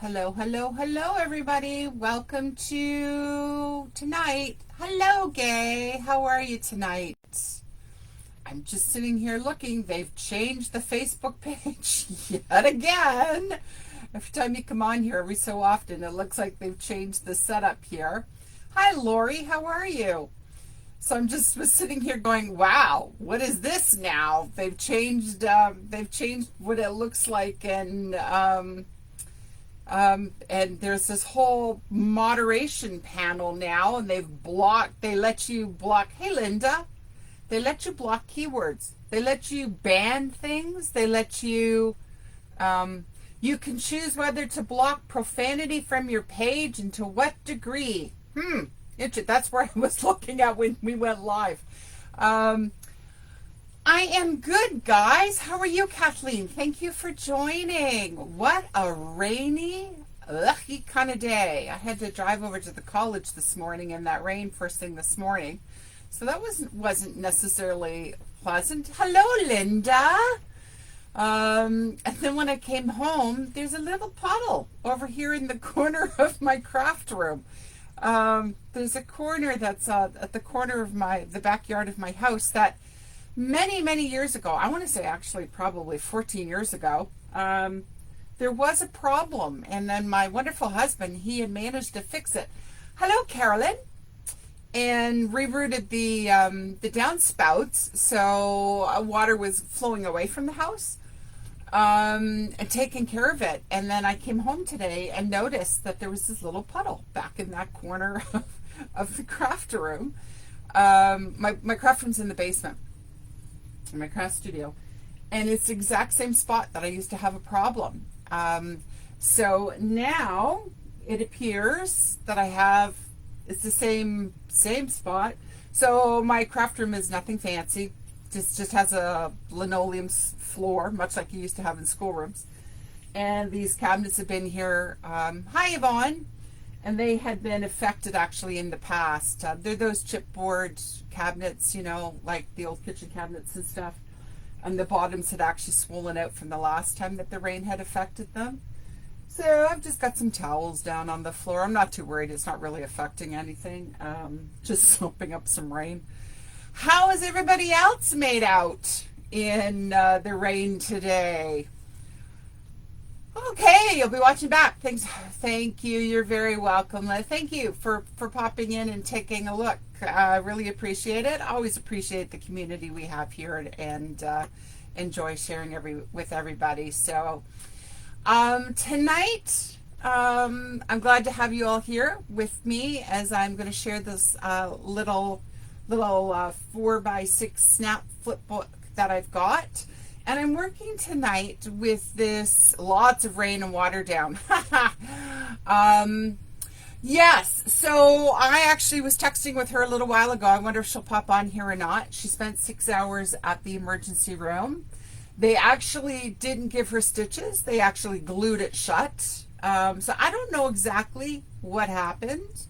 Hello, hello, hello, everybody. Welcome to tonight. Hello, Gay. How are you tonight? I'm just sitting here looking. They've changed the Facebook page yet again. Every time you come on here, every so often, it looks like they've changed the setup here. Hi, Lori. How are you? So I'm just was sitting here going, wow, what is this now? They've changed what it looks like, and there's this whole moderation panel now, and they let you block, hey Linda, they let you block keywords. They let you ban things. They let you, you can choose whether to block profanity from your page and to what degree. That's where I was looking at when we went live. I am good, guys. How are you, Kathleen? Thank you for joining. What a rainy, lucky kind of day. I had to drive over to the college this morning in that rain first thing this morning. So that wasn't necessarily pleasant. Hello, Linda. And then when I came home, there's a little puddle over here in the corner of my craft room. There's a corner that's at the corner of the backyard of my house that many years ago, I want to say actually probably 14 years ago, there was a problem, and then my wonderful husband, he had managed to fix it. Hello, Carolyn. And rerouted the downspouts so water was flowing away from the house, and taking care of it. And then I came home today and noticed that there was this little puddle back in that corner of the craft room. My craft room's in the basement, in my craft studio, and it's the exact same spot that I used to have a problem. So now it appears that it's the same spot. So my craft room is nothing fancy. Just has a linoleum floor, much like you used to have in schoolrooms. And these cabinets have been here. Hi, Yvonne. And they had been affected actually in the past. They're those chipboard cabinets, like the old kitchen cabinets and stuff. And the bottoms had actually swollen out from the last time that the rain had affected them. So I've just got some towels down on the floor. I'm not too worried. It's not really affecting anything. Just soaping up some rain. How is everybody else made out in the rain today? Okay, you'll be watching back. Thanks. Thank you. You're very welcome. Thank you for popping in and taking a look. I really appreciate it. I always appreciate the community we have here and enjoy sharing with everybody. So tonight, I'm glad to have you all here with me as I'm going to share this little 4x6 snap flip book that I've got. And I'm working tonight with this lots of rain and water down. Yes, so I actually was texting with her a little while ago. I wonder if she'll pop on here or not. She spent 6 hours at the emergency room. They actually didn't give her stitches. They actually glued it shut. So I don't know exactly what happened.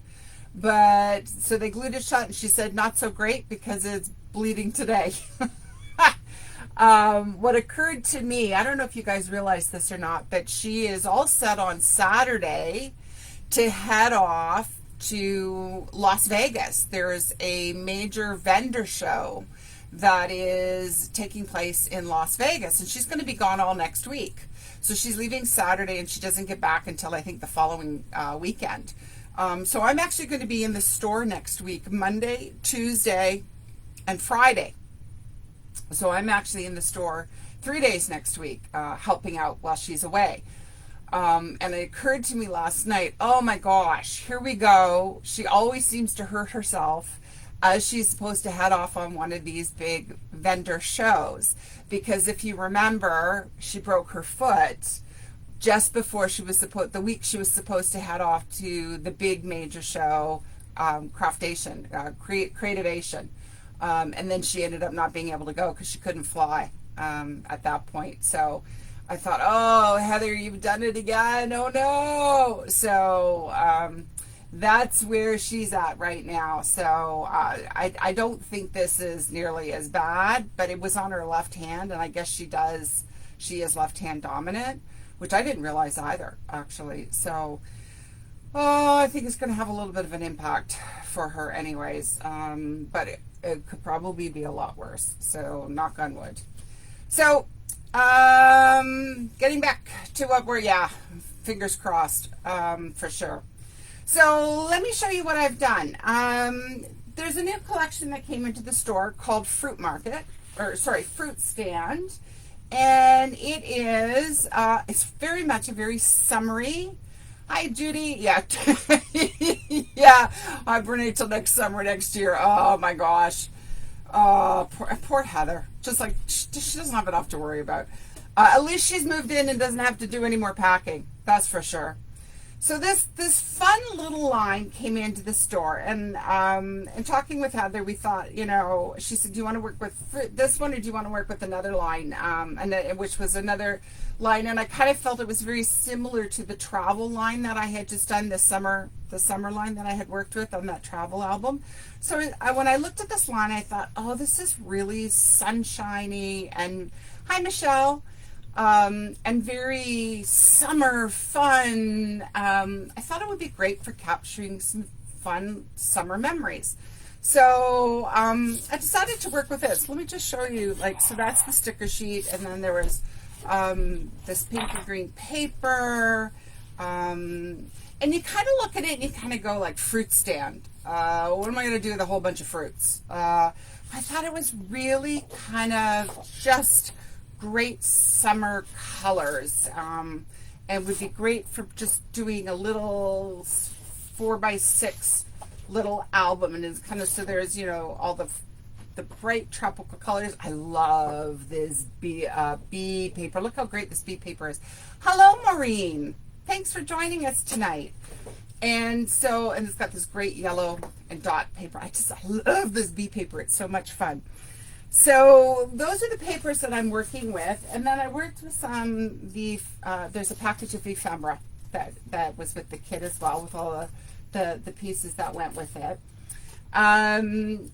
But so they glued it shut, and she said not so great because it's bleeding today. What occurred to me, I don't know if you guys realize this or not, but she is all set on Saturday to head off to Las Vegas. There's a major vendor show that is taking place in Las Vegas, and she's going to be gone all next week. So she's leaving Saturday, and she doesn't get back until I think the following weekend. So I'm actually going to be in the store next week, Monday, Tuesday, and Friday. So I'm actually in the store 3 days next week, helping out while she's away. And it occurred to me last night, oh my gosh, here we go. She always seems to hurt herself as she's supposed to head off on one of these big vendor shows. Because if you remember, she broke her foot just before the week she was supposed to head off to the big major show, Creativation. And then she ended up not being able to go because she couldn't fly at that point. So I thought, oh, Heather, you've done it again. Oh, no. So that's where she's at right now. So I don't think this is nearly as bad, but it was on her left hand, and I guess she is left hand dominant, which I didn't realize either, actually. So, oh, I think it's going to have a little bit of an impact for her anyways, but it could probably be a lot worse, so knock on wood. So, getting back to what we're, yeah, fingers crossed, for sure. So let me show you what I've done. There's a new collection that came into the store called Fruit Stand. And it is, it's very much a very summery. Hi, Judy. Yeah. Yeah. Hi, Brene, till next summer, next year. Oh, my gosh. Oh, poor Heather. Just like, she doesn't have enough to worry about. At least she's moved in and doesn't have to do any more packing. That's for sure. So this fun little line came into the store, and talking with Heather, we thought, you know, she said, do you want to work with this one, or do you want to work with another line, which was another line, and I kind of felt it was very similar to the travel line that I had just done this summer, the summer line that I had worked with on that travel album. So when I looked at this line, I thought, oh, this is really sunshiny, and hi, Michelle. And very summer fun. I thought it would be great for capturing some fun summer memories. So I decided to work with this. Let me just show you, like, so that's the sticker sheet, and then there was this pink and green paper, and you kind of look at it and you kind of go like, fruit stand. What am I going to do with a whole bunch of fruits? I thought it was really kind of just great summer colors, and would be great for just doing a little 4x6 little album, and it's kind of, so there's, you know, all the bright tropical colors. I love this bee paper. Look how great this bee paper is. Hello, Maureen. Thanks for joining us tonight. And so, and it's got this great yellow and dot paper. I love this bee paper. It's so much fun. So those are the papers that I'm working with, and then I worked with some there's a package of ephemera that was with the kit as well, with all the pieces that went with it. And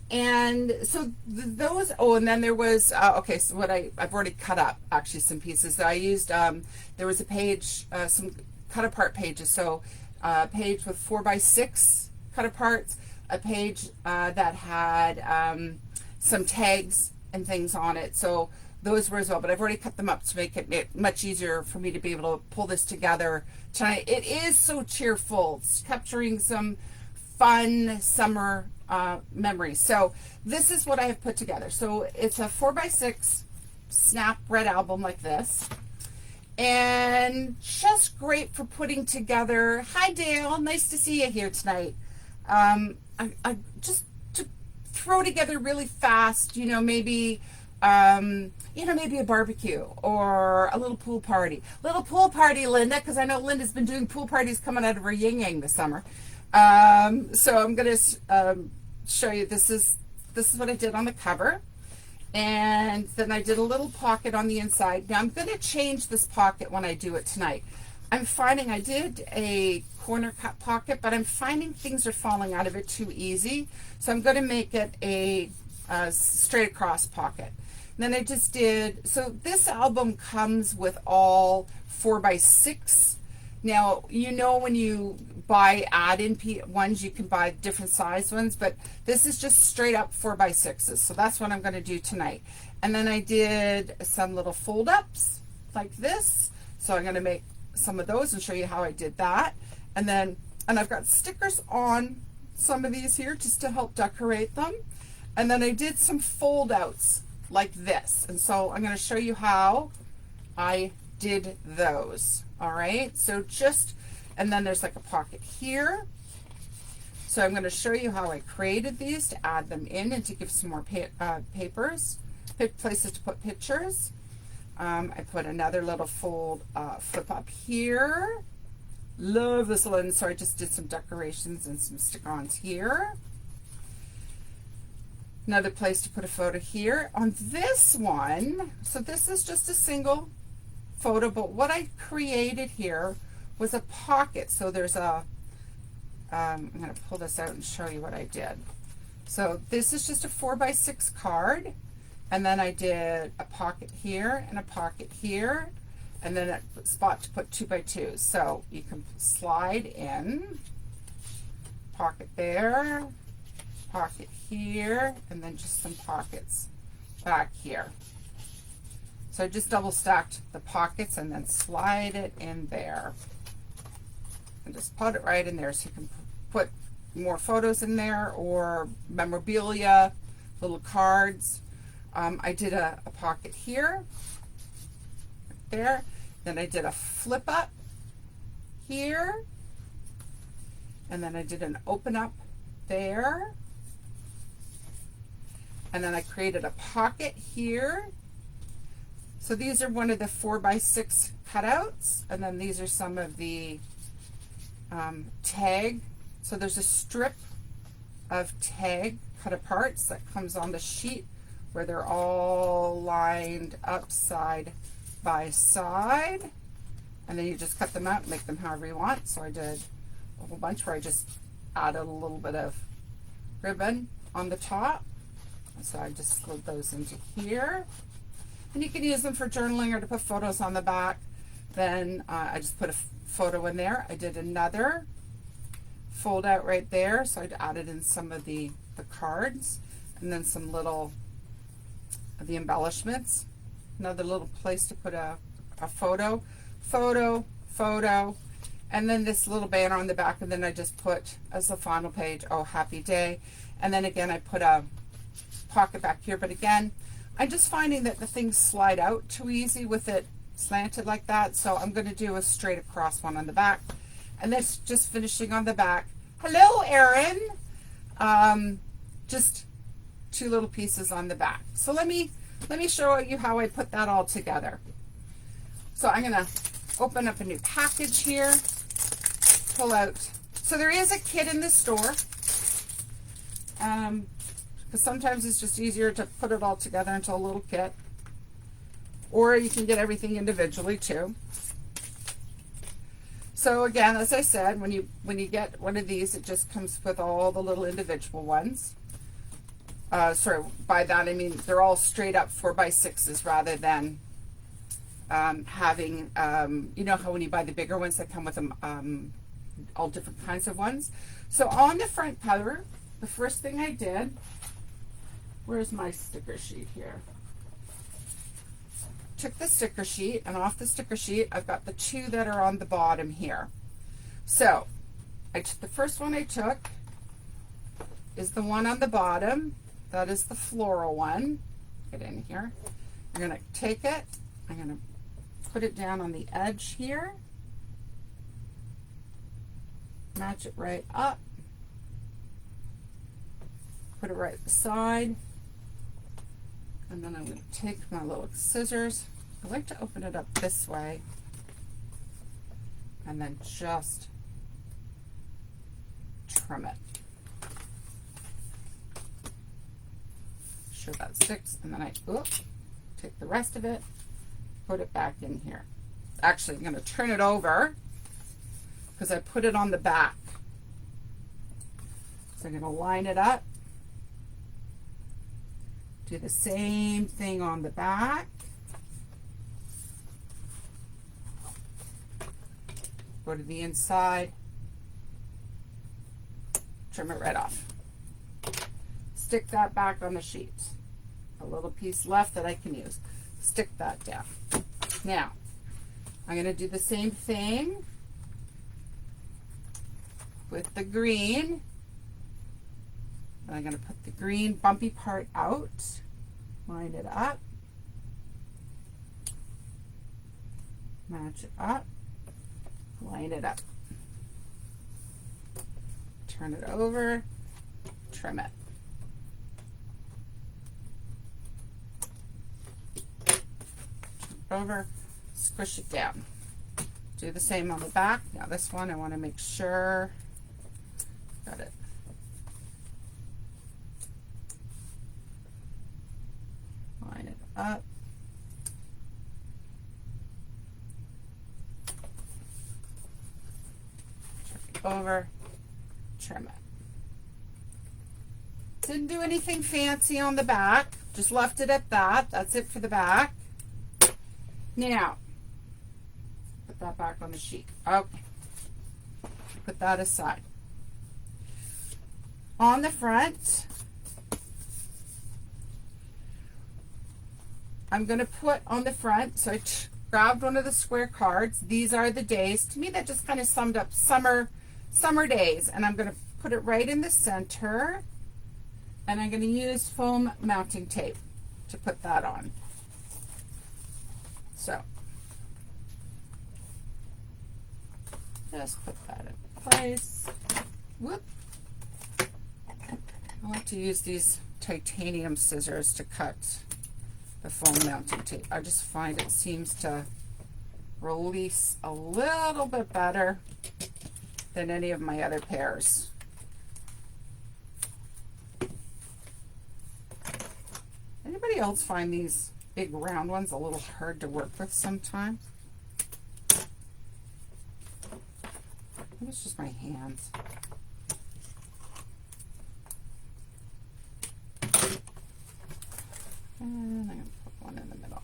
so those, oh, and then there was okay, so what I've already cut up actually some pieces that I used. There was a page, some cut apart pages. So a page with 4x6 cut aparts, a page that had some tags and things on it, so those were as well, but I've already cut them up to make it much easier for me to be able to pull this together tonight. It is so cheerful. It's capturing some fun summer memories. So this is what I have put together. So it's a 4x6 snap red album like this, and just great for putting together. Hi, Dale. Nice to see you here tonight. I just throw together really fast, you know, maybe maybe a barbecue or a little pool party. Little pool party, Linda, because I know Linda's been doing pool parties coming out of her yin-yang this summer. So I'm going to show you, this is what I did on the cover. And then I did a little pocket on the inside. Now I'm going to change this pocket when I do it tonight. I'm finding I did a corner cut pocket, but I'm finding things are falling out of it too easy. So I'm going to make it a straight across pocket. And then I just did, so this album comes with all 4x6. Now, you know, when you buy add-in ones, you can buy different size ones, but this is just straight up 4x6s. So that's what I'm going to do tonight. And then I did some little fold-ups like this. So I'm going to make some of those and show you how I did that. And I've got stickers on some of these here just to help decorate them. And then I did some fold outs like this. And so I'm going to show you how I did those. All right. So and then there's like a pocket here. So I'm going to show you how I created these to add them in and to give some more places to put pictures. I put another little fold flip up here. Love this one. So I just did some decorations and some stick-ons here. Another place to put a photo here. On this one, so this is just a single photo, but what I created here was a pocket. So there's I'm going to pull this out and show you what I did. So this is just a 4x6 card. And then I did a pocket here and a pocket here. and then a spot to put 2x2s. So you can slide in, pocket there, pocket here, and then just some pockets back here. So I just double stacked the pockets and then slide it in there. And just put it right in there so you can put more photos in there or memorabilia, little cards. I did a pocket here, right there. Then I did a flip up here. And then I did an open up there. And then I created a pocket here. So these are one of the 4x6 cutouts. And then these are some of the tag. So there's a strip of tag cut aparts that comes on the sheet where they're all lined up side by side. And then you just cut them out and make them however you want. So I did a whole bunch where I just added a little bit of ribbon on the top. So I just slid those into here. And you can use them for journaling or to put photos on the back. Then I just put a photo in there. I did another fold out right there. So I added in some of the cards and then some little of the embellishments. Another little place to put a photo, and then this little banner on the back, and then I just put as the final page, oh, happy day. And then again, I put a pocket back here, but again, I'm just finding that the things slide out too easy with it slanted like that, so I'm going to do a straight across one on the back. And that's just finishing on the back. Hello, Erin. Just two little pieces on the back. So let me show you how I put that all together. So I'm going to open up a new package here, pull out. So there is a kit in the store, because sometimes it's just easier to put it all together into a little kit, or you can get everything individually too. So again, as I said, when you get one of these, it just comes with all the little individual ones. Sorry, by that I mean they're all straight up 4x6s rather than having, you know how when you buy the bigger ones that come with them, all different kinds of ones. So on the front cover, the first thing I did, where's my sticker sheet here? Took the sticker sheet, and off the sticker sheet, I've got the two that are on the bottom here. So the first one I took is the one on the bottom. That is the floral one. Get in here. I'm going to take it. I'm going to put it down on the edge here. Match it right up. Put it right beside. And then I'm going to take my little scissors. I like to open it up this way. And then just trim it. Sure that sticks. And then I take the rest of it, put it back in here. Actually, I'm going to turn it over because I put it on the back. So I'm going to line it up. Do the same thing on the back. Go to the inside. Trim it right off. Stick that back on the sheet. A little piece left that I can use. Stick that down. Now, I'm going to do the same thing with the green. And I'm going to put the green bumpy part out, line it up, match it up, line it up, turn it over, trim it. Turn it over, squish it down. Do the same on the back. Now this one I want to make sure, got it. Line it up. Turn it over, trim it. Didn't do anything fancy on the back, just left it at that. That's it for the back. Now, put that back on the sheet. Okay. Put that aside. On the front, I'm going to put on the front, so I grabbed one of the square cards. These are the days. To me, that just kind of summed up summer days. And I'm going to put it right in the center. And I'm going to use foam mounting tape to put that on. So, just put that in place. Whoop. I like to use these titanium scissors to cut the foam mounting tape. I just find it seems to release a little bit better than any of my other pairs. Anybody else find these big round ones a little hard to work with sometimes? Maybe it's just my hands. And I'm going to put one in the middle.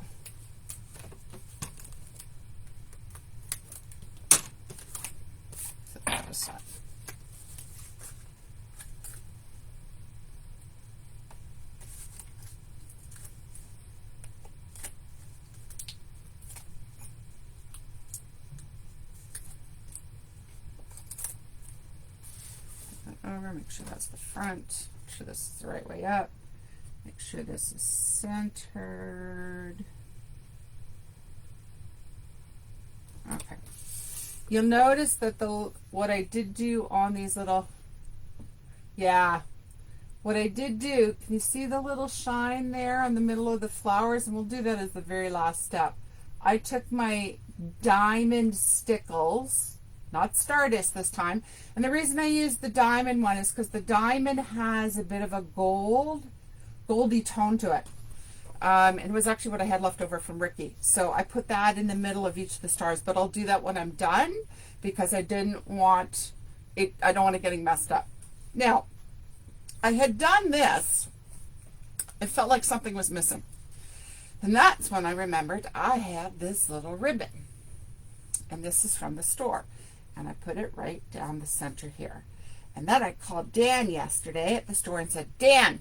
Set that aside. Put that over, make sure that's the front, make sure this is the right way up. Make sure this is centered. Okay. You'll notice that what I did do on these little, what I did do, can you see the little shine there on the middle of the flowers? And we'll do that as the very last step. I took my diamond stickles, not Stardust this time. And the reason I used the diamond one is because the diamond has a bit of a goldy tone to it. And it was actually what I had left over from Ricky. So I put that in the middle of each of the stars, but I'll do that when I'm done because I didn't want it, I don't want it getting messed up. Now, I had done this. It felt like something was missing. And that's when I remembered I had this little ribbon. And this is from the store. And I put it right down the center here. And then I called Dan yesterday at the store and said, Dan,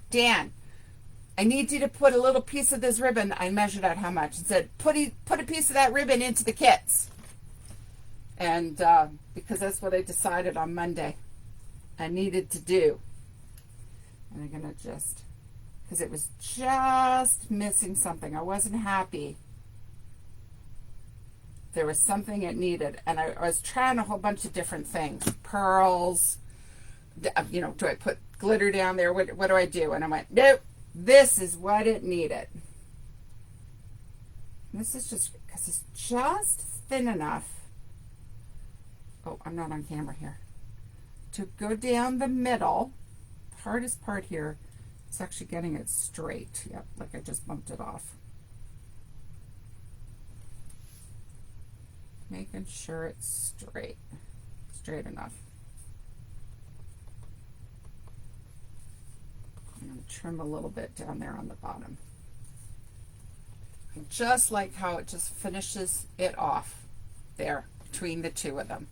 I need you to put a little piece of this ribbon. I measured out how much and said, put a piece of that ribbon into the kits. And because that's what I decided on Monday I needed to do. And I'm going to just, because it was just missing something. I wasn't happy. There was something it needed. And I was trying a whole bunch of different things. Pearls. You know, do I put glitter down there? What do I do? And I went, nope. This is what it needed. And this is just because it's just thin enough. Oh, I'm not on camera here. To go down the middle. The hardest part here is actually getting it straight. Yep, like I just bumped it off. Making sure it's straight enough. I'm going to trim a little bit down there on the bottom. And just like how it just finishes it off there between the two of them.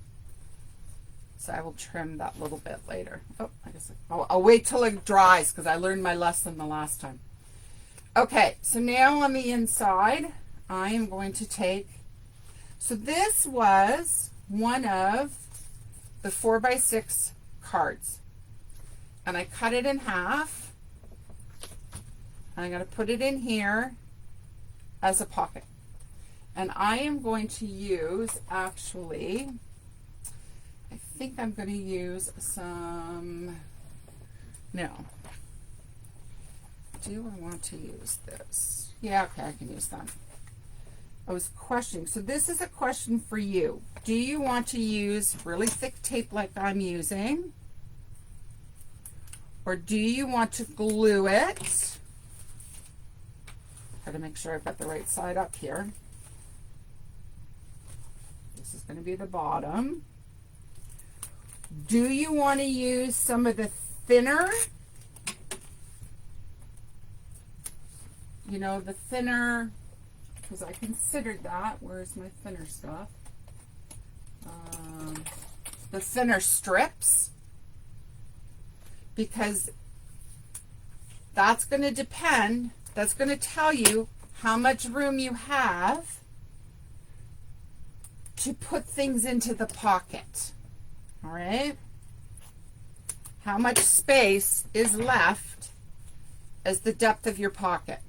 So I will trim that little bit later. Oh, I guess I'll wait till it dries because I learned my lesson the last time. Okay, so now on the inside, I am going to take, so this was one of the 4x6 cards. And I cut it in half. I'm going to put it in here as a pocket. And I am going to use, actually, I think I'm going to use some, no. Do I want to use this? Yeah, okay, I can use that. I was questioning. So this is a question for you. Do you want to use really thick tape like I'm using? Or do you want to glue it? Got to make sure I've got the right side up here. This is going to be the bottom. Do you want to use some of the thinner, you know, the thinner, because I considered that. Where's my thinner stuff? the thinner strips, because that's going to depend, that's going to tell you how much room you have to put things into the pocket. All right? How much space is left as the depth of your pocket.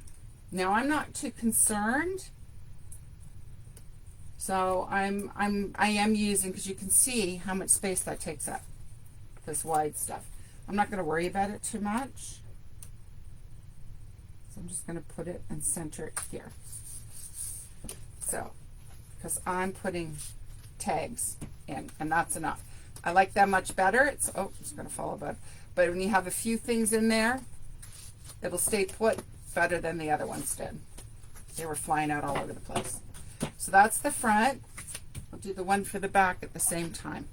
Now, I'm not too concerned. So I am using, because you can see how much space that takes up, this wide stuff. I'm not going to worry about it too much. So I'm just going to put it and center it here. So, because I'm putting tags in, and that's enough. I like that much better. It's going to fall about. But when you have a few things in there, it'll stay put better than the other ones did. They were flying out all over the place. So that's the front. I'll do the one for the back at the same time.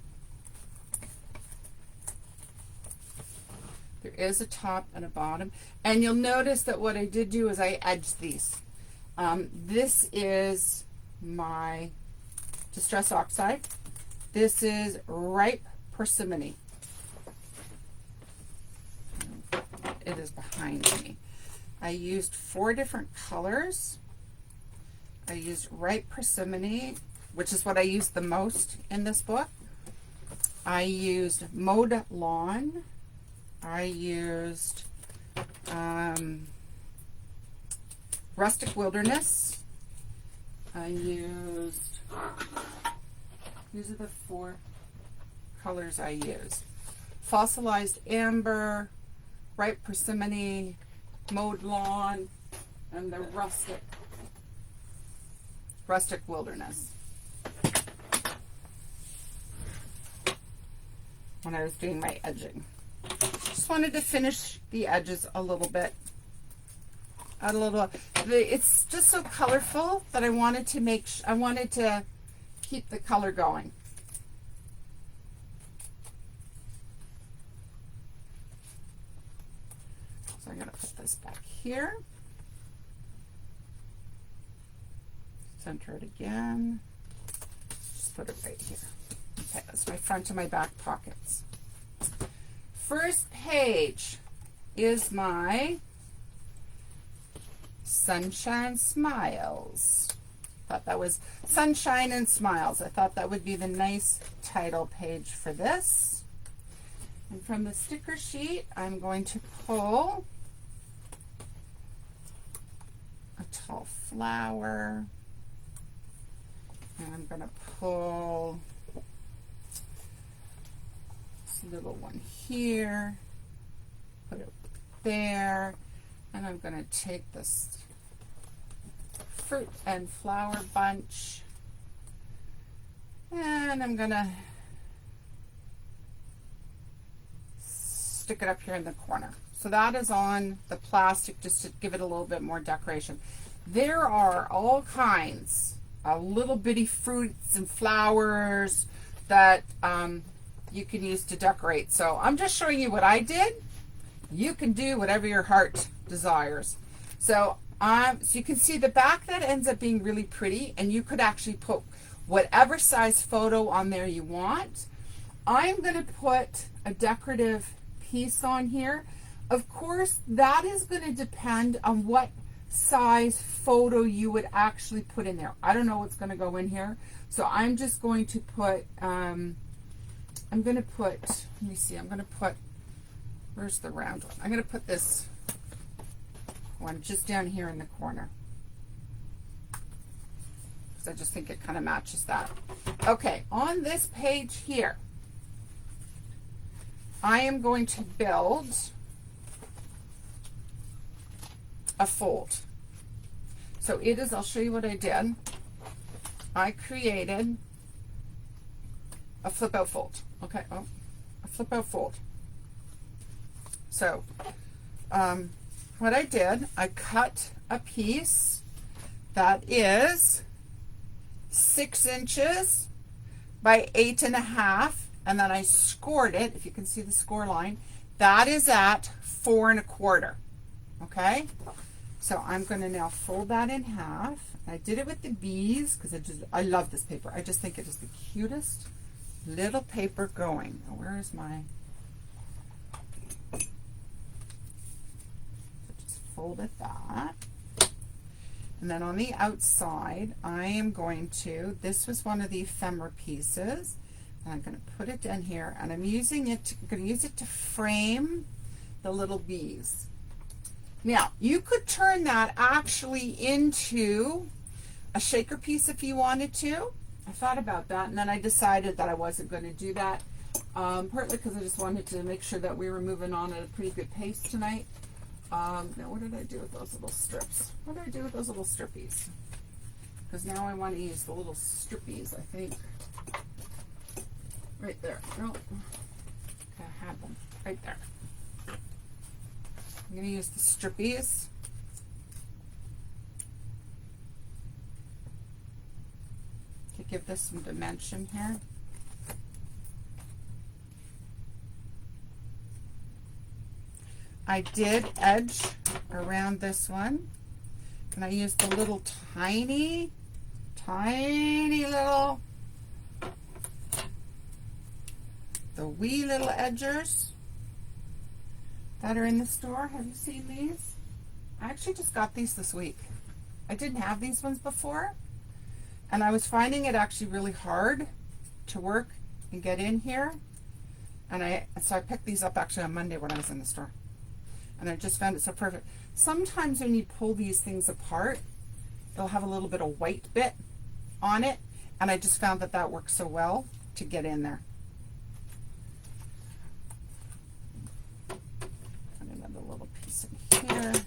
There is a top and a bottom. And you'll notice that what I did do is I edged these. This is my Distress Oxide. This is Ripe Persimmon. It is behind me. I used 4 different colors. I used Ripe Persimmon, which is what I used the most in this book. I used Mowed Lawn. I used Rustic Wilderness. I used, these are the 4 colors I used. Fossilized Amber, Ripe Persimmon, Mowed Lawn, and the Rustic Wilderness. When I was doing my edging. Just wanted to finish the edges a little bit. It's just so colorful that I wanted to keep the color going. So I'm going to put this back here. Center it again. Just put it right here. Okay, that's my front and my back pockets. First page is my Sunshine Smiles. Thought that was Sunshine and Smiles. I thought that would be the nice title page for this. And from the sticker sheet, I'm going to pull a tall flower. And I'm going to pull this little one here, put it there, and I'm going to take this fruit and flower bunch, and I'm going to stick it up here in the corner. So that is on the plastic, just to give it a little bit more decoration. There are all kinds little bitty fruits and flowers that you can use to decorate. So I'm just showing you what I did. You can do whatever your heart desires. So you can see the back, that ends up being really pretty, and you could actually put whatever size photo on there you want. I'm going to put a decorative piece on here. Of course, that is going to depend on what size photo you would actually put in there. I don't know what's going to go in here, so I'm just going to put let me see, I'm going to put, where's the round one? I'm going to put this one just down here in the corner, because I just think it kind of matches that. Okay, on this page here, I am going to build a fold. So it is, I'll show you what I did. I created a flip out fold. Okay, a flip out fold. So what I did, I cut a piece that is 6 inches by 8.5, and then I scored it. If you can see the score line, that is at 4 1/4. Okay, so I'm going to now fold that in half, I did it with the bees because I love this paper. I just think it is the cutest little paper going. Oh, where is my... Just fold it that. And then on the outside, I am going to, this was one of the ephemera pieces, and I'm going to put it down here, and I'm using it, I'm going to use it to frame the little bees. Now, you could turn that actually into a shaker piece if you wanted to. I thought about that, and then I decided that I wasn't going to do that, partly because I just wanted to make sure that we were moving on at a pretty good pace tonight. Now, what did I do with those little strips? What did I do with those little strippies? Because now I want to use the little strippies, I think. Right there. No. I had them. Right there. I'm going to use the strippies. To give this some dimension here. I did edge around this one, and I used the little tiny little, the wee little edgers that are in the store. Have you seen these? I actually just got these this week. I didn't have these ones before, and I was finding it actually really hard to work and get in here, and so I picked these up actually on Monday when I was in the store. And I just found it so perfect. Sometimes when you pull these things apart, it'll have a little bit of white bit on it. And I just found that that works so well to get in there. Put another little piece in here. Put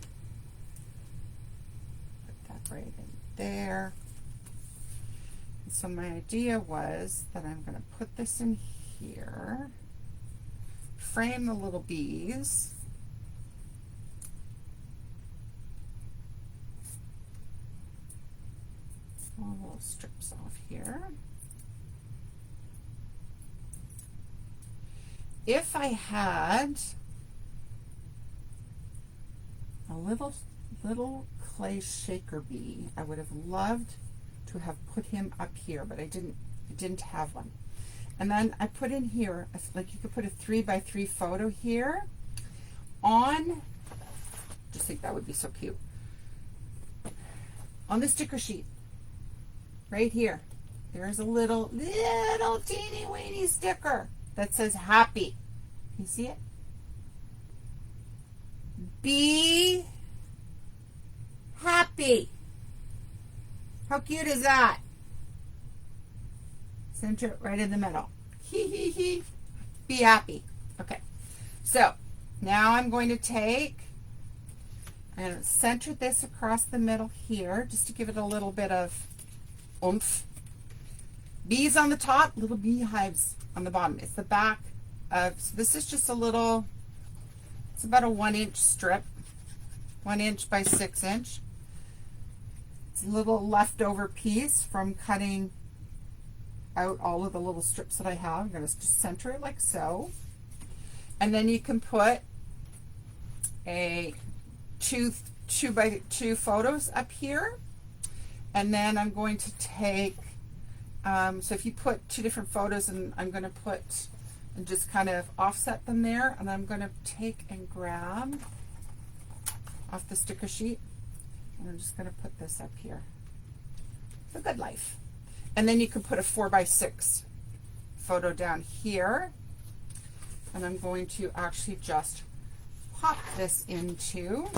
that right in there. And so my idea was that I'm going to put this in here, frame the little bees. Little strips off here. If I had a little clay shaker bee, I would have loved to have put him up here, but I didn't have one. And then I put in here, like you could put a 3x3 photo here on, just think that would be so cute, on the sticker sheet. Right here, there's a little teeny weeny sticker that says happy. You see it? Be happy. How cute is that? Center it right in the middle. Hee hee hee. Be happy. Okay. So now I'm going to take and center this across the middle here just to give it a little bit of oomph. Bees on the top, little beehives on the bottom. It's the back of, so this is just a little, it's about a 1-inch strip, 1 inch by 6 inch. It's a little leftover piece from cutting out all of the little strips that I have. I'm going to just center it like so. And then you can put a 2x2 photos up here. And then I'm going to take, so if you put 2 different photos, and I'm going to put, and just kind of offset them there, and I'm going to take and grab off the sticker sheet, and I'm just going to put this up here. The good life. And then you can put a 4x6 photo down here, and I'm going to actually just pop this into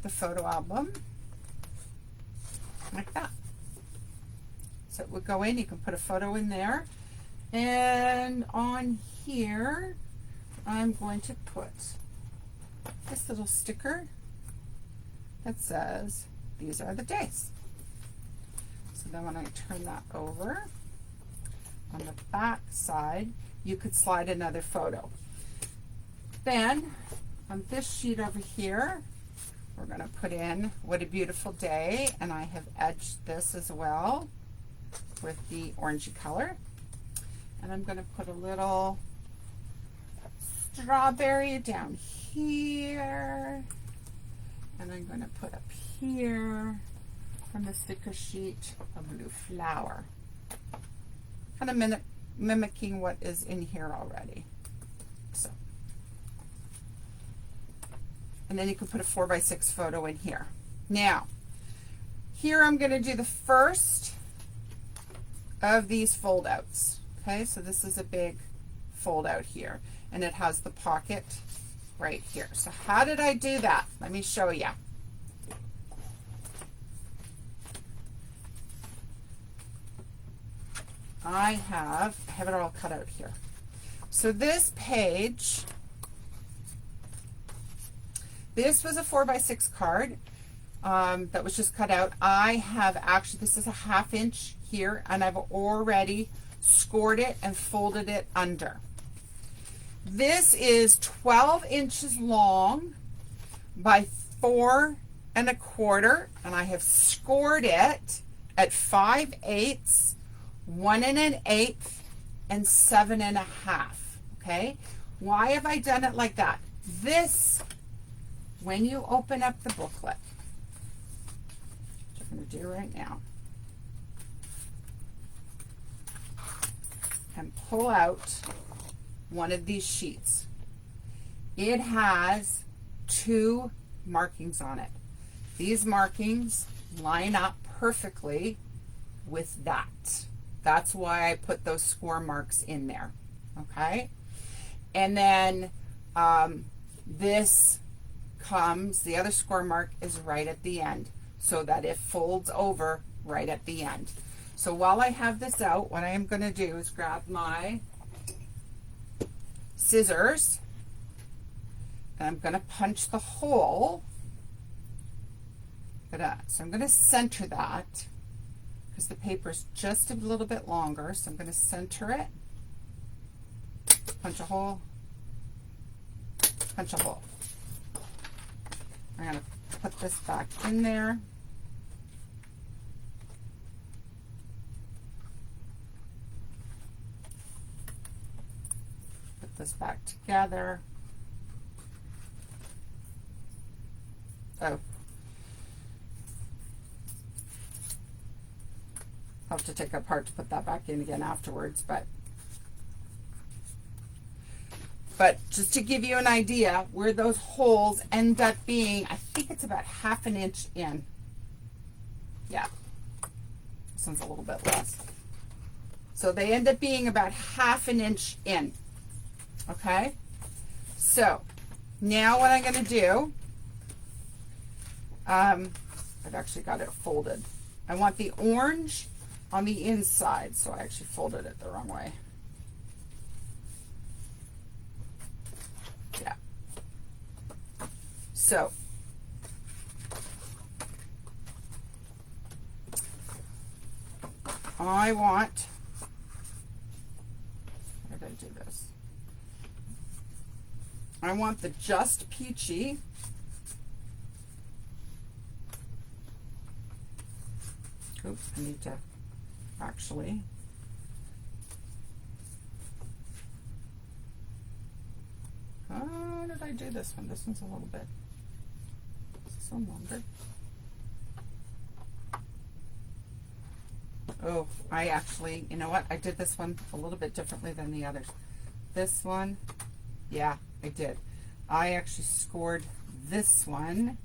the photo album. Like that. So it would go in, you can put a photo in there. And on here, I'm going to put this little sticker that says, these are the days. So then when I turn that over, on the back side, you could slide another photo. Then, on this sheet over here, we're going to put in What a Beautiful Day, and I have edged this as well with the orangey color. And I'm going to put a little strawberry down here, and I'm going to put up here from the sticker sheet, a blue flower. Kind of mimicking what is in here already. So, and then you can put a 4x6 photo in here. Now, here I'm going to do the first of these fold outs. Okay, so this is a big fold out here, and it has the pocket right here. So how did I do that? Let me show you. I have it all cut out here. So this page, this was a 4x6 card that was just cut out. I have actually, this is a 1/2 inch here, and I've already scored it and folded it under. This is 12 inches long by 4 1/4, and I have scored it at 5/8, 1 1/8, and 7 1/2. Okay, why have I done it like that? This, when you open up the booklet, which I'm going to do right now, and pull out one of these sheets, it has 2 markings on it. These markings line up perfectly with that. That's why I put those score marks in there. Okay, and then this comes, the other score mark is right at the end, so that it folds over right at the end. So while I have this out, what I am going to do is grab my scissors, and I'm going to punch the hole. So I'm going to center that because the paper is just a little bit longer. So I'm going to center it, punch a hole, punch a hole. I'm going to put this back in there. Put this back together. Oh. I'll have to take it apart to put that back in again afterwards, but just to give you an idea where those holes end up being, I think it's about 1/2 inch in. Yeah, this one's a little bit less. So they end up being about 1/2 inch in. Okay, so now what I'm going to do, I've actually got it folded. I want the orange on the inside, so I actually folded it the wrong way. Yeah. So I want, how did I do this? I want the Just Peachy. Oops, I need to actually. How did I do this one? This one's a little bit, this one longer. Oh, I actually, you know what? I did this one a little bit differently than the others. This one, yeah, I did. I actually scored this one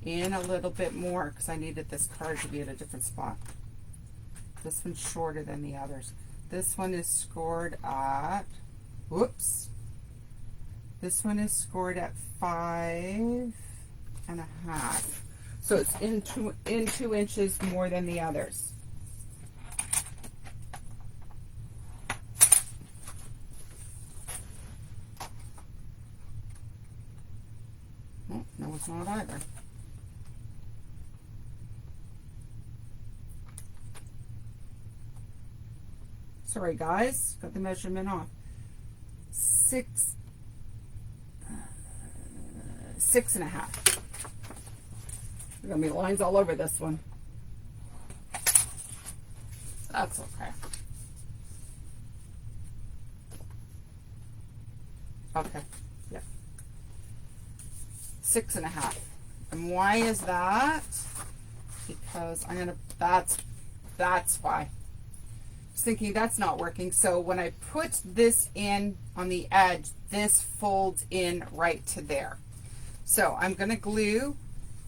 in a little bit more because I needed this card to be at a different spot. This one's shorter than the others. This one is scored at, whoops. This one is scored at 5 1/2. So it's in 2 inches more than the others. Oh, no, it's not either. Sorry guys, got the measurement off. 6 1/2. There's gonna be lines all over this one. That's okay. Okay, yeah. 6 1/2. And why is that? because that's why. I was thinking that's not working. So when I put this in on the edge, this folds in right to there. So I'm going to glue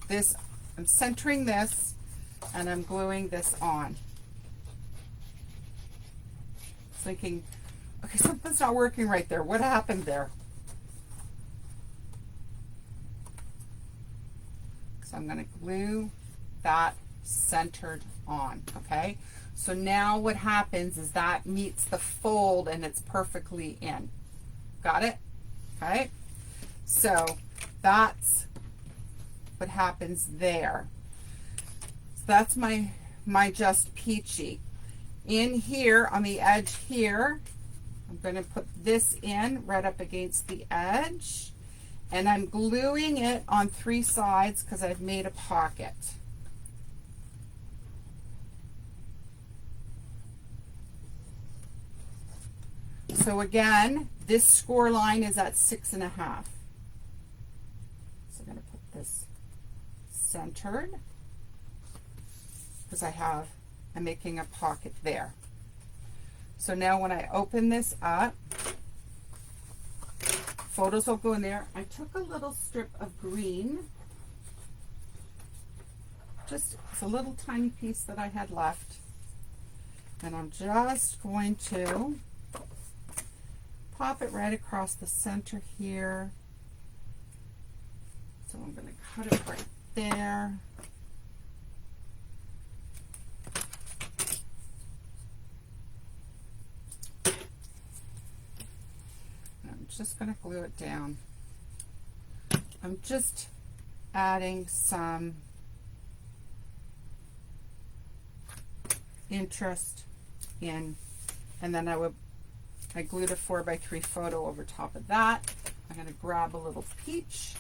this. I'm centering this and I'm gluing this on. Thinking, okay, something's not working right there. What happened there? So I'm going to glue that centered on, okay? So now what happens is that meets the fold and it's perfectly in. Got it? Okay? So that's what happens there. So that's my Just Peachy. In here, on the edge here, I'm going to put this in right up against the edge. And I'm gluing it on 3 sides because I've made a pocket. So again, this score line is at 6.5. So I'm going to put this centered because I'm making a pocket there. So now when I open this up, photos will go in there. I took a little strip of green. Just, it's a little tiny piece that I had left. And I'm just going to pop it right across the center here. So I'm going to cut it right there. I'm just going to glue it down. I'm just adding some interest in, and then I glued a 4x3 photo over top of that. I'm going to grab a little peach.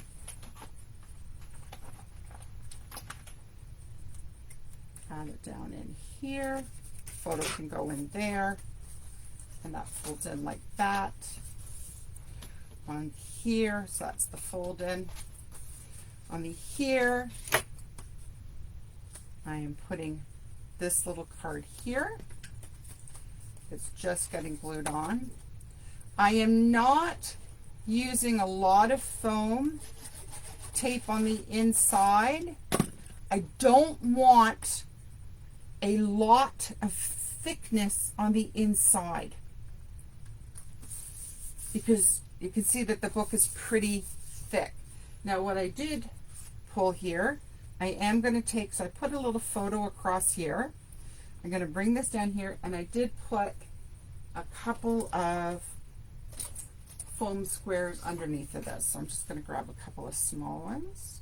Add it down in here. Photo can go in there. And that folds in like that. On here, so that's the fold in. On the here, I am putting this little card here. It's just getting glued on. I am not using a lot of foam tape on the inside. I don't want a lot of thickness on the inside because you can see that the book is pretty thick. Now what I did pull here, I am going to take, so I put a little photo across here. I'm going to bring this down here, and I did put a couple of foam squares underneath of this. So I'm just going to grab a couple of small ones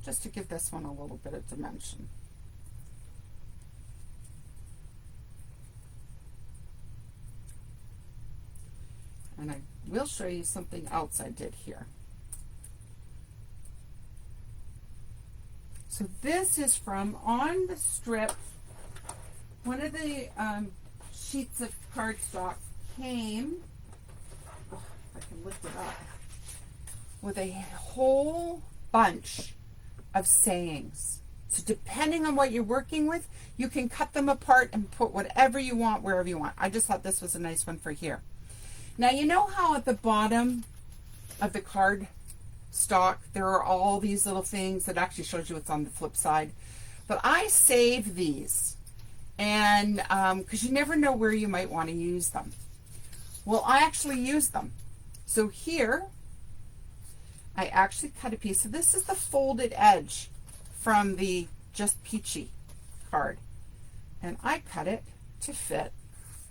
just to give this one a little bit of dimension. And I will show you something else I did here. So this is from on the strip. One of the sheets of cardstock came, if I can lift it up, with a whole bunch of sayings. So depending on what you're working with, you can cut them apart and put whatever you want wherever you want. I just thought this was a nice one for here. Now you know how at the bottom of the card stock there are all these little things that actually shows you what's on the flip side, but I save these, and because you never know where you might want to use them. Well, I actually use them. So here I actually cut a piece. So this is the folded edge from the Just Peachy card, and I cut it to fit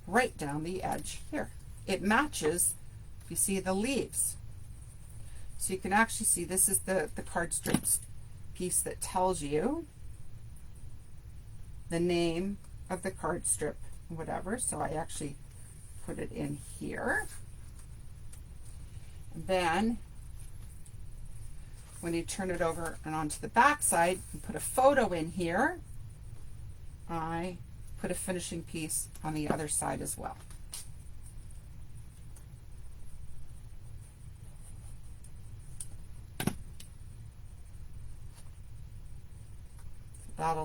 right down the edge here. It matches, you see, the leaves. So you can actually see this is the card strips piece that tells you the name of the card strip, whatever. So I actually put it in here. And then when you turn it over and onto the back side and put a photo in here, I put a finishing piece on the other side as well.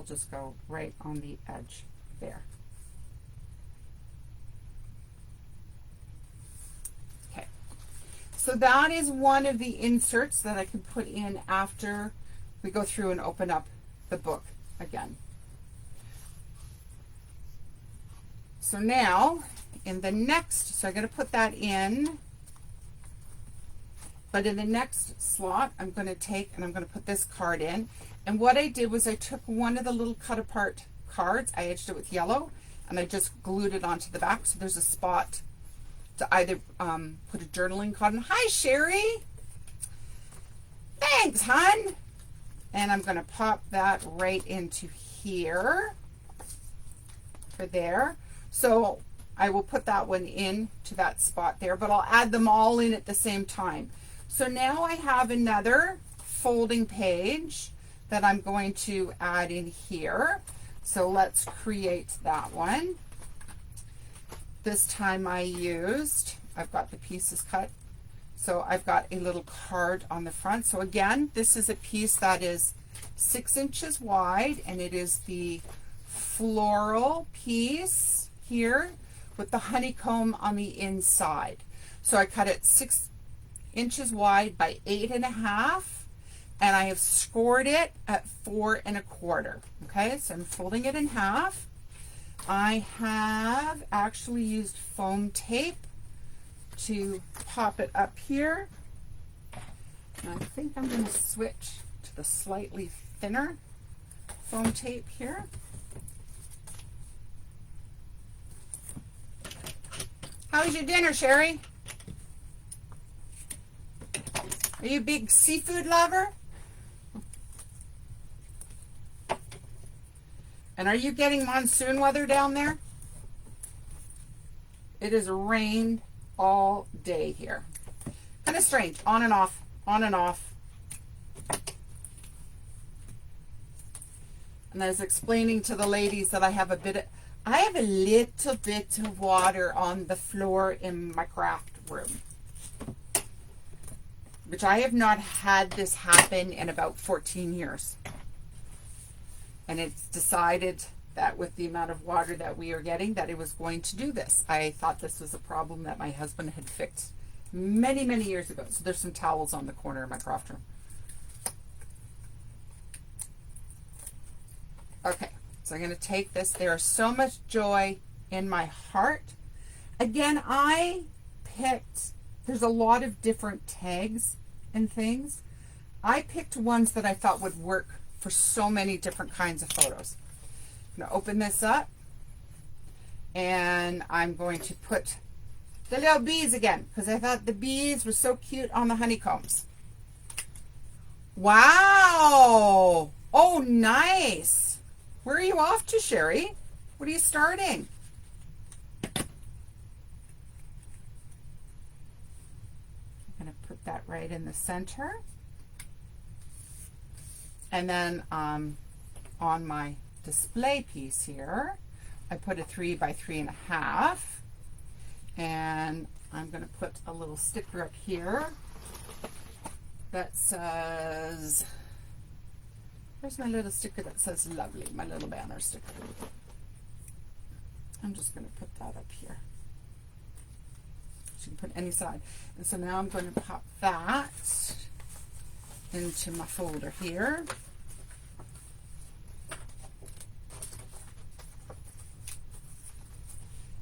just go right on the edge there. Okay, so that is one of the inserts that I can put in after we go through and open up the book again. So now in the next, so I'm going to put that in, but in the next slot I'm going to take and I'm going to put this card in. And what I did was I took one of the little cut apart cards, I edged it with yellow, and I just glued it onto the back, so there's a spot to either put a journaling card in. Hi Sherry, thanks hun. And I'm going to pop that right into here for there. So I will put that one in to that spot there, but I'll add them all in at the same time. So now I have another folding page that I'm going to add in here. So let's create that one. This time I've got the pieces cut. So I've got a little card on the front. So again, this is a piece that is 6 inches wide, and it is the floral piece here with the honeycomb on the inside. So I cut it 6 inches wide by 8.5, and I have scored it at 4 1/4. Okay, so I'm folding it in half. I have actually used foam tape to pop it up here. And I think I'm going to switch to the slightly thinner foam tape here. How's your dinner, Sherry? Are you a big seafood lover? And are you getting monsoon weather down there? It has rained all day here. Kind of strange, on and off, on and off. And I was explaining to the ladies that I have a little bit of water on the floor in my craft room, which I have not had this happen in about 14 years. And it's decided that with the amount of water that we are getting, that it was going to do this. I thought this was a problem that my husband had fixed many, many years ago. So there's some towels on the corner of my craft room. Okay, so I'm going to take this. There is so much joy in my heart. Again, there's a lot of different tags and things. I picked ones that I thought would work for so many different kinds of photos. I'm going to open this up, and I'm going to put the little bees again, because I thought the bees were so cute on the honeycombs. Wow! Oh, nice! Where are you off to, Sherry? What are you starting? I'm going to put that right in the center. And then on my display piece here, I put a 3 by 3.5, and I'm going to put a little sticker up here that says, where's my little sticker that says lovely, my little banner sticker. I'm just going to put that up here. So you can put any side. And so now I'm going to pop that into my folder here.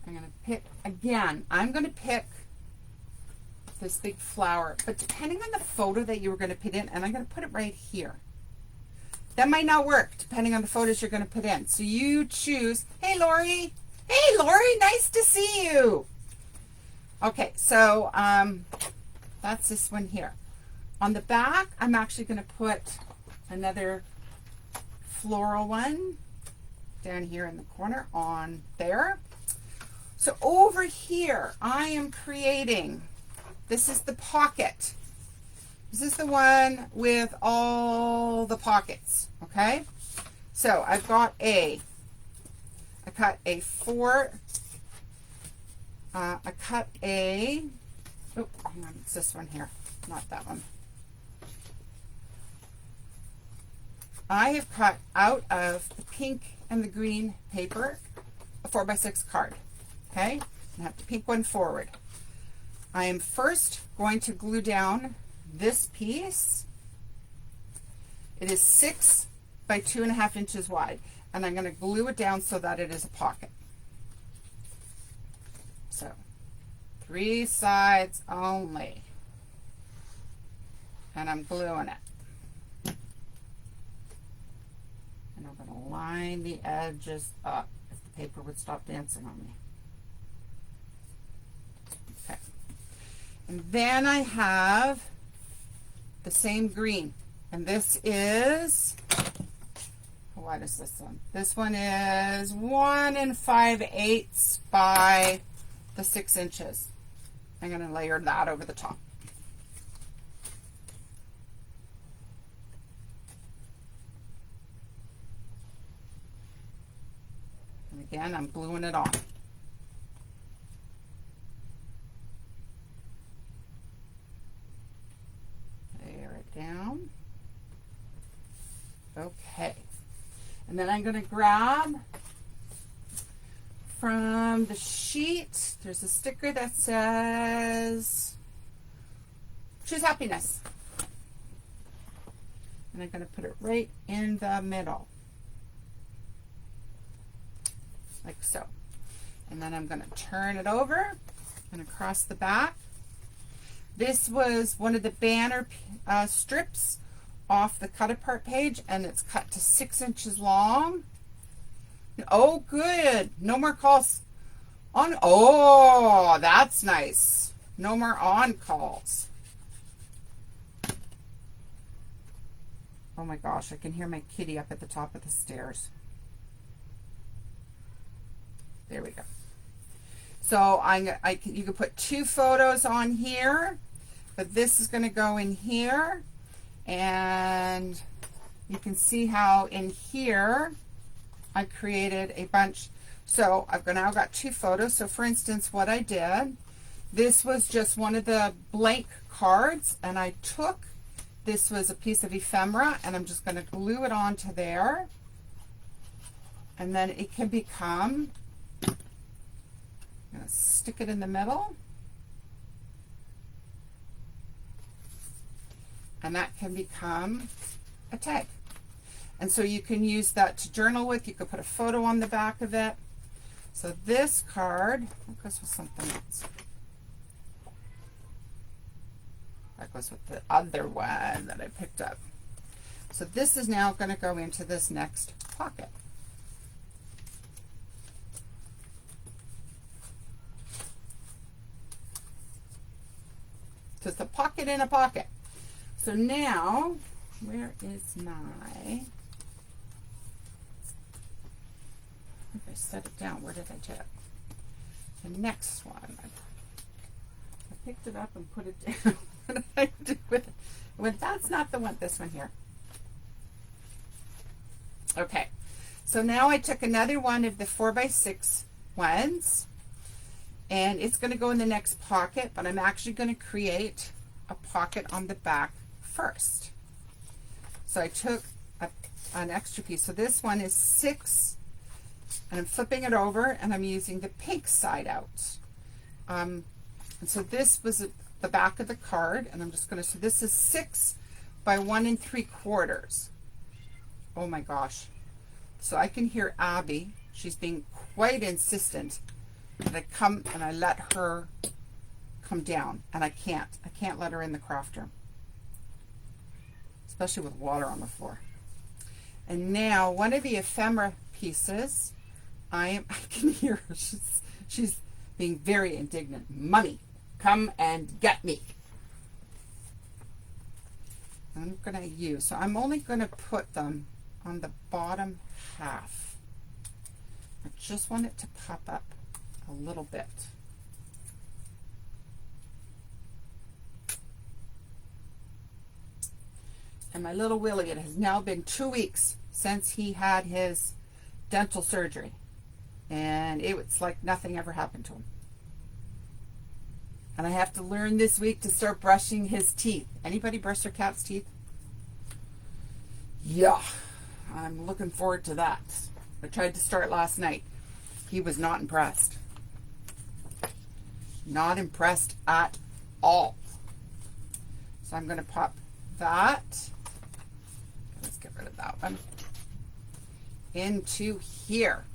I'm going to pick, again, I'm going to pick this big flower, but depending on the photo that you were going to put in, and I'm going to put it right here. That might not work depending on the photos you're going to put in. So you choose. Hey, Lori. Hey, Lori, nice to see you. Okay, so that's this one here. On the back, I'm actually going to put another floral one down here in the corner on there. So over here, I am creating, this is the pocket. This is the one with all the pockets, okay? So I've got I cut a 4, oh, hang on, it's this one here, not that one. I have cut out of the pink and the green paper a 4x6 card. Okay, I have the pink one forward. I am first going to glue down this piece. It is 6 by 2.5 inches wide, and I'm going to glue it down so that it is a pocket. So 3 sides only, and I'm gluing it. And I'm going to line the edges up if the paper would stop dancing on me. Okay. And then I have the same green. And this is, what is this one? This one is 1 5/8 by the 6 inches. I'm going to layer that over the top. And again, I'm gluing it on. Layer it down. Okay. And then I'm going to grab from the sheet, there's a sticker that says, choose happiness. And I'm going to put it right in the middle. Like so. And then I'm going to turn it over and across the back. This was one of the banner strips off the cut apart page, and it's cut to 6 inches long. Oh, good. No more calls on. Oh, that's nice. No more on calls. Oh my gosh, I can hear my kitty up at the top of the stairs. There we go. So you can put 2 photos on here, but this is going to go in here. And you can see how in here I created a bunch. So I've now got 2 photos. So for instance, what I did, this was just one of the blank cards, and I took, this was a piece of ephemera, and I'm just going to glue it onto there. And then it can become, I'm going to stick it in the middle. And that can become a tag. And so you can use that to journal with. You could put a photo on the back of it. So this card, that goes with something else. That goes with the other one that I picked up. So this is now going to go into this next pocket. So it's a pocket in a pocket. So now, where is my, if I set it down, where did I do it? The next one. I picked it up and put it down. What did I do with it? Well, that's not the one, this one here. Okay, so now I took another one of the 4x6 ones, and it's going to go in the next pocket, but I'm actually going to create a pocket on the back first. So I took an extra piece. So this one is 6, and I'm flipping it over, and I'm using the pink side out. And so this was the back of the card, and I'm just going to, so this is 6 by 1 3/4. Oh my gosh. So I can hear Abby. She's being quite insistent that I come and I let her come down, and I can't let her in the craft room, especially with water on the floor. And now one of the ephemera pieces, I can hear her. She's being very indignant. Mommy, come and get me. I'm going to use, so I'm only going to put them on the bottom half. I just want it to pop up a little bit. And my little Willie, it has now been 2 weeks since he had his dental surgery. And it's like nothing ever happened to him. And I have to learn this week to start brushing his teeth. Anybody brush their cat's teeth? Yeah. I'm looking forward to that. I tried to start last night. He was not impressed. Not impressed at all. So I'm going to pop that. Let's get rid of that one. Into here.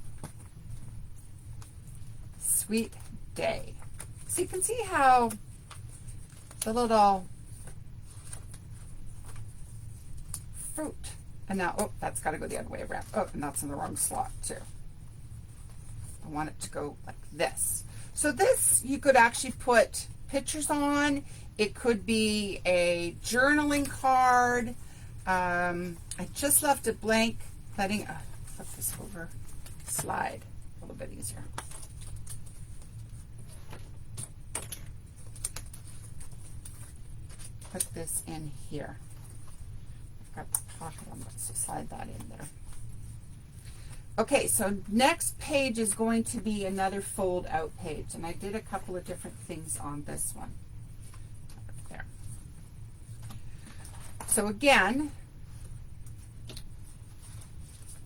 Sweet day. So you can see how the little fruit, and now, oh, that's got to go the other way around. Oh, and that's in the wrong slot too. I want it to go like this. So this, you could actually put pictures on. It could be a journaling card. I just left it blank, letting, flip this over, slide a little bit easier. Put this in here. I've got the pocket on that, so slide that in there. Okay, so next page is going to be another fold out page, and I did a couple of different things on this one. There. So again,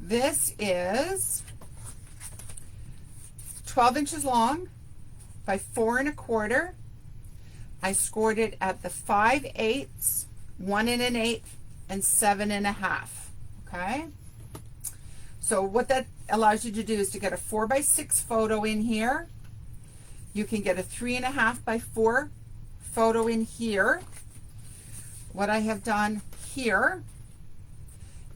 this is 12 inches long by 4 1/4. I scored it at the 5/8, 1 1/8, and 7 1/2. Okay. So what that allows you to do is to get a 4x6 photo in here. You can get a 3 1/2 by 4 photo in here. What I have done here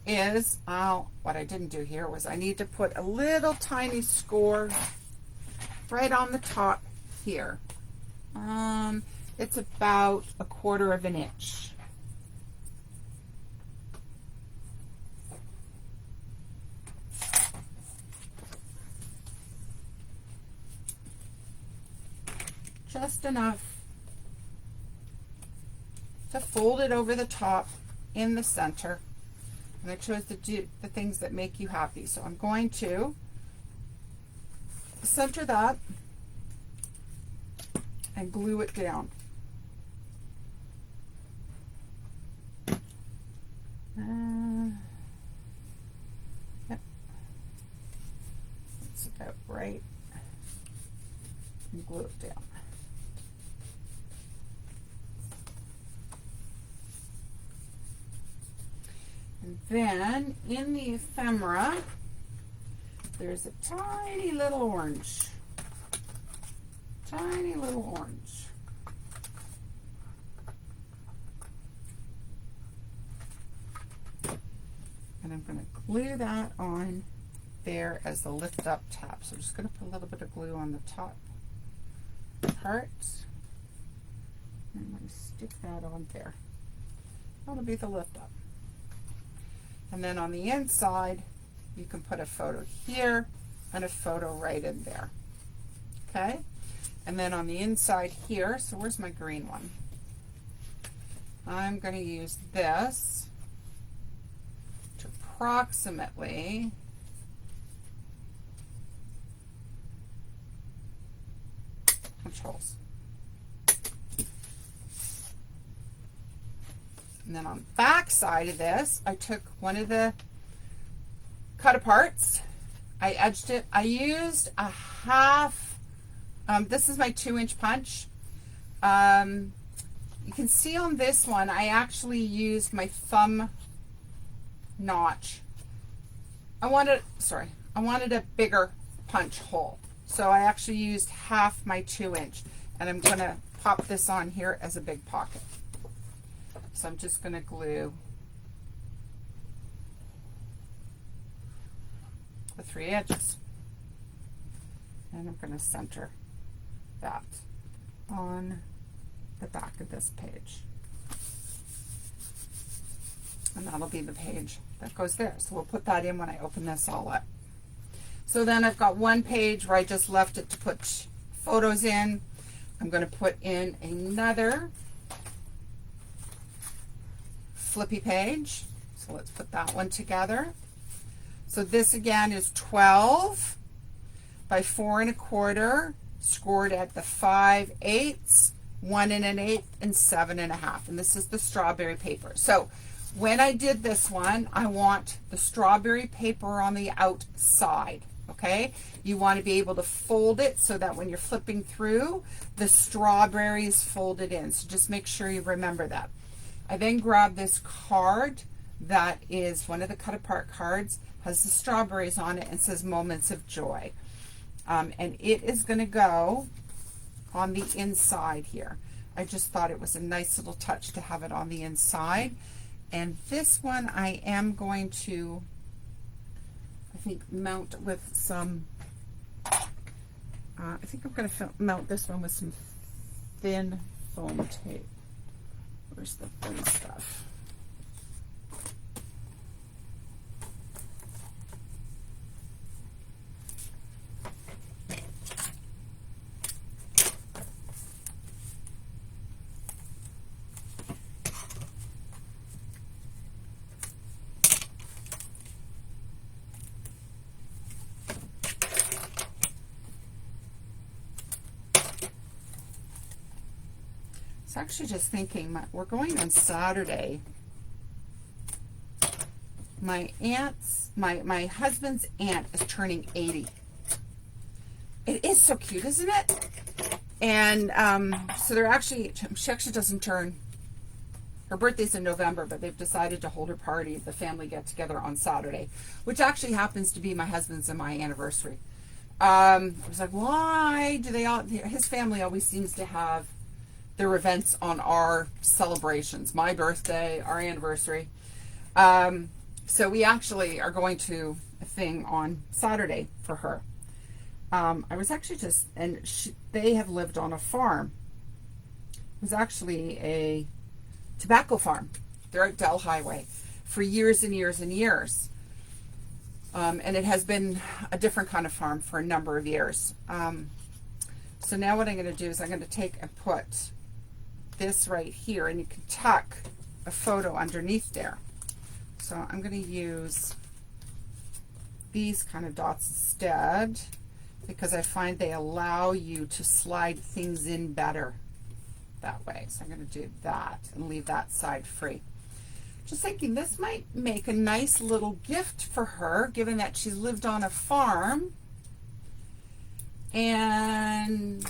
is, what I didn't do here was I need to put a little tiny score right on the top here. It's about 1/4 of an inch. Just enough to fold it over the top in the center. And I chose to do the things that make you happy. So I'm going to center that and glue it down. Yep. That's about right. And glue it down. And then in the ephemera, there's a tiny little orange. Tiny little orange. And I'm going to glue that on there as the lift up tab. So I'm just going to put a little bit of glue on the top part. And I'm going to stick that on there. That'll be the lift up. And then on the inside, you can put a photo here and a photo right in there. Okay? And then on the inside here, so where's my green one? I'm going to use this to approximately punch holes. And then on the back side of this, I took one of the cut aparts. I edged it. I used a half, this is my 2-inch punch. You can see on this one, I actually used my thumb notch. I wanted a bigger punch hole. So I actually used half my 2-inch, and I'm going to pop this on here as a big pocket. So I'm just going to glue the 3 edges, and I'm going to center that on the back of this page, and that'll be the page that goes there. So we'll put that in when I open this all up. So then I've got one page where I just left it to put photos in. I'm going to put in another flippy page. So let's put that one together. So this again is 12 by 4 1/4, scored at the 5/8, 1 1/8, and 7 1/2. And this is the strawberry paper. So When I did this one, I want the strawberry paper on the outside, okay? You want to be able to fold it so that when you're flipping through, the strawberries folded in. So just make sure you remember that. I then grabbed this card that is one of the cut apart cards, has the strawberries on it and says Moments of Joy. And it is going to go on the inside here. I just thought it was a nice little touch to have it on the inside. And this one I am going to, I think, mount with some, I think I'm going to mount this one with some thin foam tape. Where's the thin stuff? Actually just thinking, we're going on Saturday. My husband's aunt is turning 80. It is so cute, isn't it? And so she actually doesn't turn, her birthday's in November, but they've decided to hold her party, the family get together on Saturday, which actually happens to be my husband's and my anniversary. I was like, why do they all, his family always seems to have their events on our celebrations, my birthday, our anniversary. So we actually are going to a thing on Saturday for her. I was actually they have lived on a farm. It was actually a tobacco farm. They're at Dell Highway for years and years and years. And it has been a different kind of farm for a number of years. So now what I'm going to do is I'm going to take and put this right here, and you can tuck a photo underneath there. So I'm going to use these kind of dots instead, because I find they allow you to slide things in better that way. So I'm going to do that and leave that side free. Just thinking this might make a nice little gift for her, given that she's lived on a farm. And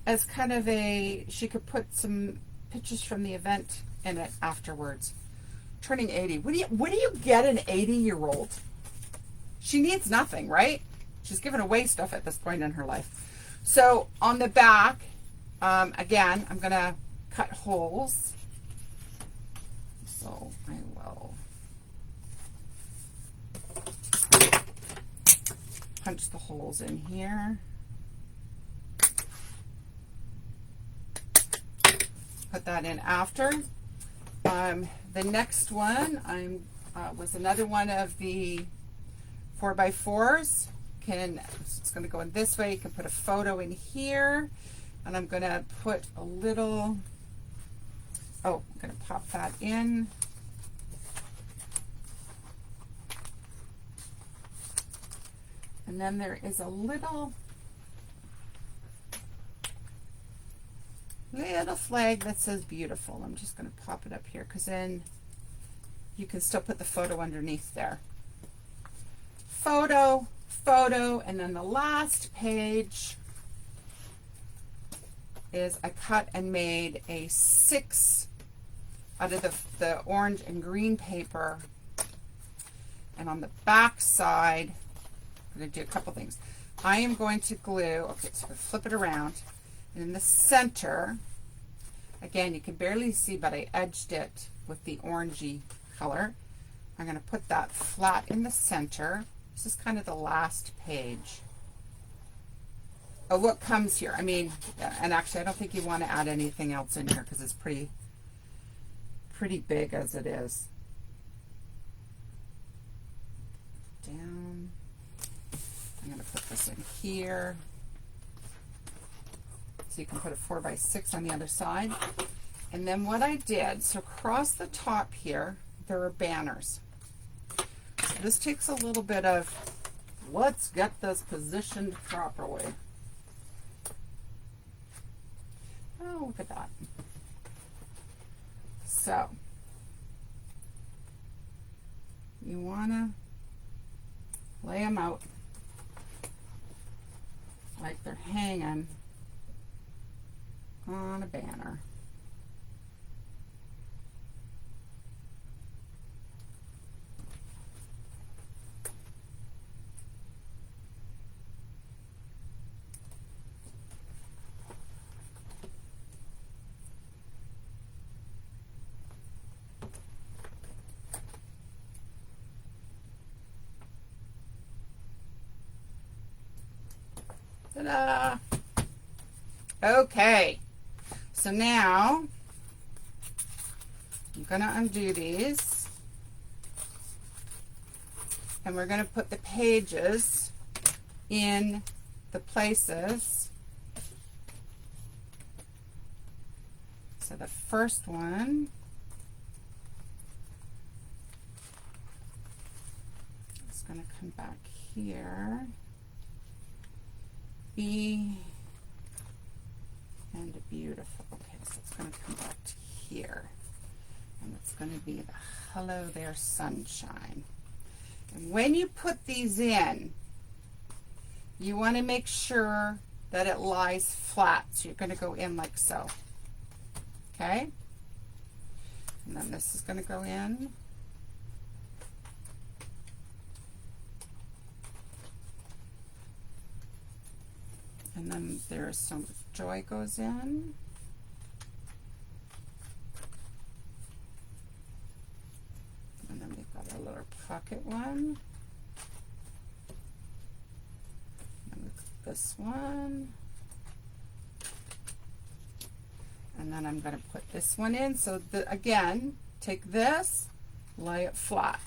as kind of she could put some pictures from the event in it afterwards. Turning 80. What do you get an 80-year-old? She needs nothing, right? She's giving away stuff at this point in her life. So on the back, again, I'm going to cut holes. So I will punch the holes in here. Put that in after. The next one was another one of the 4x4s. It's going to go in this way. You can put a photo in here, and I'm going to put a little. I'm going to pop that in. And then there is a little flag that says beautiful. I'm just going to pop it up here because then you can still put the photo underneath there. Photo, and then the last page is I cut and made a 6 out of the orange and green paper. And on the back side, I'm going to do a couple things. I am going to glue, so I flip it around. And in the center, again, you can barely see, but I edged it with the orangey color. I'm going to put that flat in the center. This is kind of the last page of what comes here. I mean, and actually, I don't think you want to add anything else in here because it's pretty big as it is. Down. I'm going to put this in here. So you can put a 4x6 on the other side. And then what I did, so across the top here, there are banners. So this takes a little bit of, let's get this positioned properly. Oh, look at that. so. You want to lay them out like they're hanging on a banner. Ta-da! Okay, so now I'm going to undo these, and we're going to put the pages in the places. So the first one is going to come back here. Be and beautiful. Okay, so it's going to come back to here. And it's going to be the hello there sunshine. And when you put these in, you want to make sure that it lies flat. So you're going to go in like so. Okay? And then this is going to go in. And then there's some joy goes in. And then we've got our little pocket one. And this one. And then I'm going to put this one in. So again, take this, lay it flat.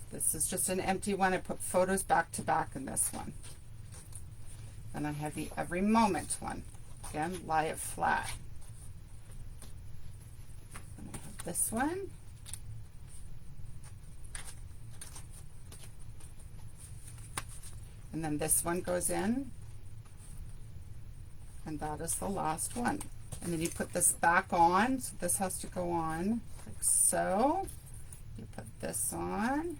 This is just an empty one. I put photos back to back in this one. Then I have the every moment one. Again, lie it flat. And I have this one. And then this one goes in. And that is the last one. And then you put this back on. So this has to go on like so. You put this on.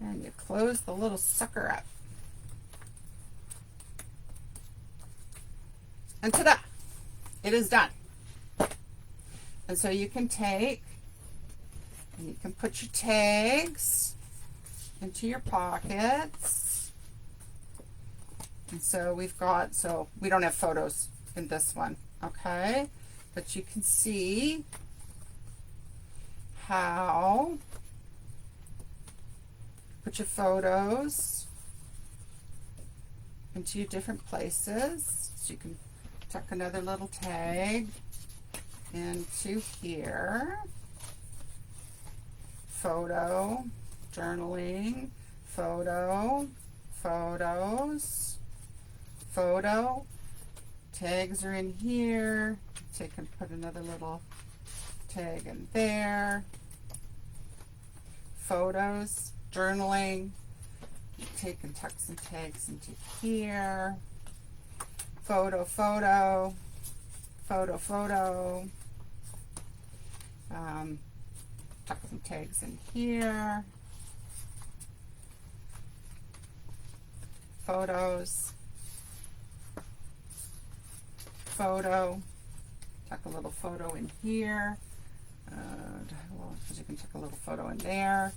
And you close the little sucker up. And ta-da! It is done. And so you can take and you can put your tags into your pockets. And so we've got, so we don't have photos in this one, okay? But you can see how put your photos into your different places. So you can tuck another little tag into here. Photo, journaling, photo, photos, photo. Tags are in here. Take and put another little tag in there. Photos, journaling. Take and tuck some tags into here. Photo, photo, photo, photo. Tuck some tags in here. Photos, photo. Tuck a little photo in here. Well, because you can tuck a little photo in there.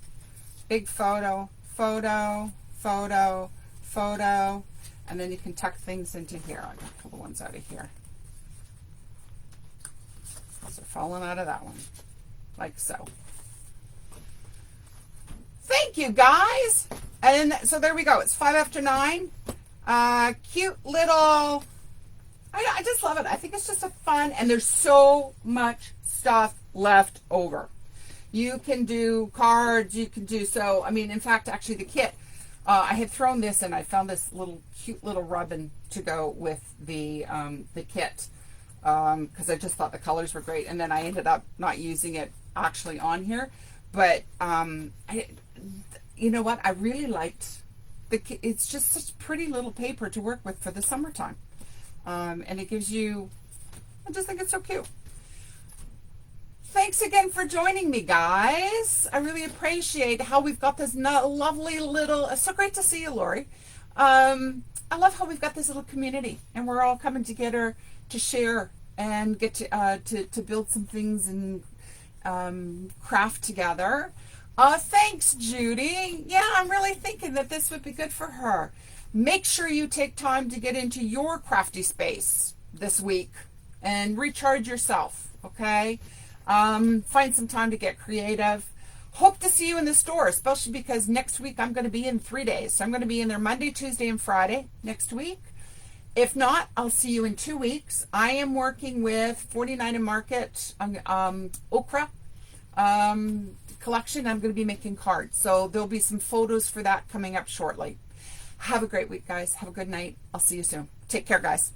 Big photo, photo, photo, photo, and then you can tuck things into here. I'll get a couple ones out of here. Those are falling out of that one, like so. Thank you, guys. And so there we go. It's 5 after 9. Cute little, I just love it. I think it's just a fun, and there's so much stuff left over. You can do cards, you can do, so, I mean, in fact, actually the kit, I had thrown this and I found this little cute little rubbin to go with the kit because I just thought the colors were great, and then I ended up not using it actually on here, But you know what? I really liked it's just such pretty little paper to work with for the summertime. And it gives you, I just think it's so cute. Thanks again for joining me, guys. I really appreciate how we've got this lovely little, it's so great to see you, Lori. I love how we've got this little community and we're all coming together to share and get to build some things and craft together. Thanks, Judy. Yeah, I'm really thinking that this would be good for her. Make sure you take time to get into your crafty space this week and recharge yourself, okay? Find some time to get creative. Hope to see you in the store, especially because next week I'm going to be in 3 days. So I'm going to be in there Monday, Tuesday, and Friday next week. If not, I'll see you in 2 weeks. I am working with 49 and Market okra collection. I'm going to be making cards. So there'll be some photos for that coming up shortly. Have a great week, guys. Have a good night. I'll see you soon. Take care, guys.